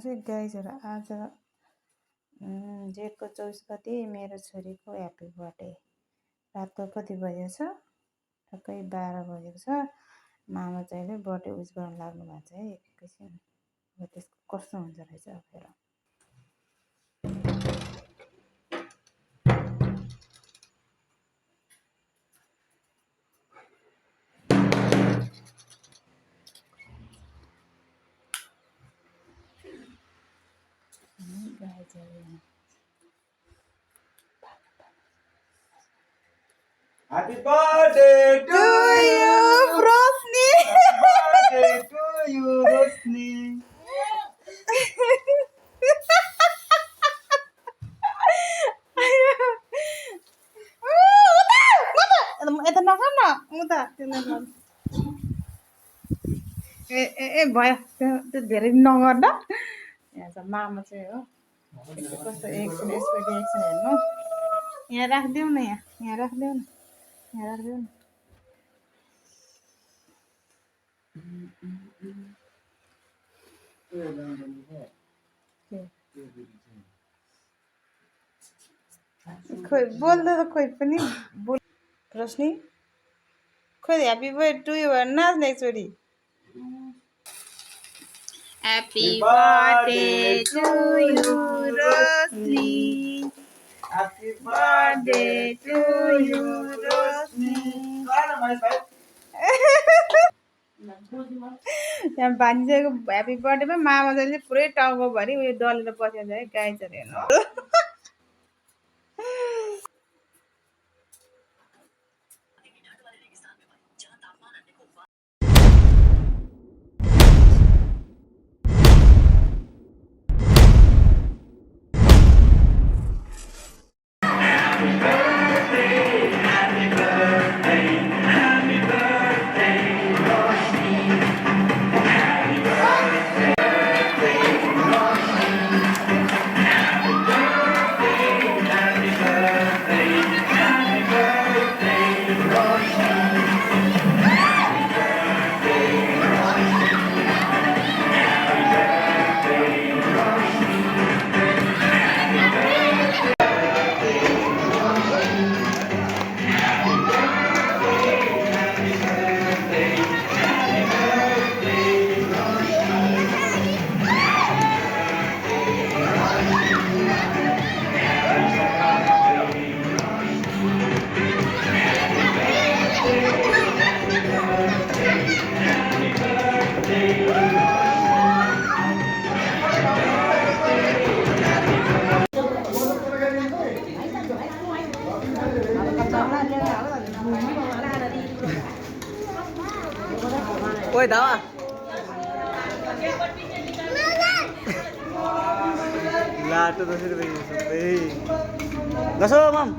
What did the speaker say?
चाहिँ गाइजहरू आज जेठको 24 गते मेरो छोरीको ह्याप्पी बर्थडे। रातको कति बजेको छ? ठक्कै 12 बजेको छ। मामा चाहिँले बर्थडे विस गर्न लाग्नु भएको छ है एकैछिन। अब त्यसको कस्तो हुन्छ रहेछ अब हेर। Happy birthday to you, Rosni. Happy birthday to you, Rosni. यता नगर न उता ए भयो त्यो धेरै नगर न। यहाँ चाहिँ मामा चाहिँ हो कस्तो एकछिन यसको रिएक्सन हेर्नु। यहाँ राखिदेऊ न, यहाँ राखिदेऊ न, यहाँ राखिदेऊ न। खोइ बोल्दा त खोइ पनि बोल रोशनी खोइ ह्याप्पी बर्थडे टु यु नाच्ने एकचोटि। Happy birthday to you Roshni, Happy birthday to you Roshni. त्यहाँ भान्जीको ह्याप्पी बर्थडेमा मामा चाहिँ पुरै टाउकोभरि उयो डलेर बसेको छ है गाइजहरू हेर्नु। Oi, dawa. Lato to sir bhai. Gaso mom.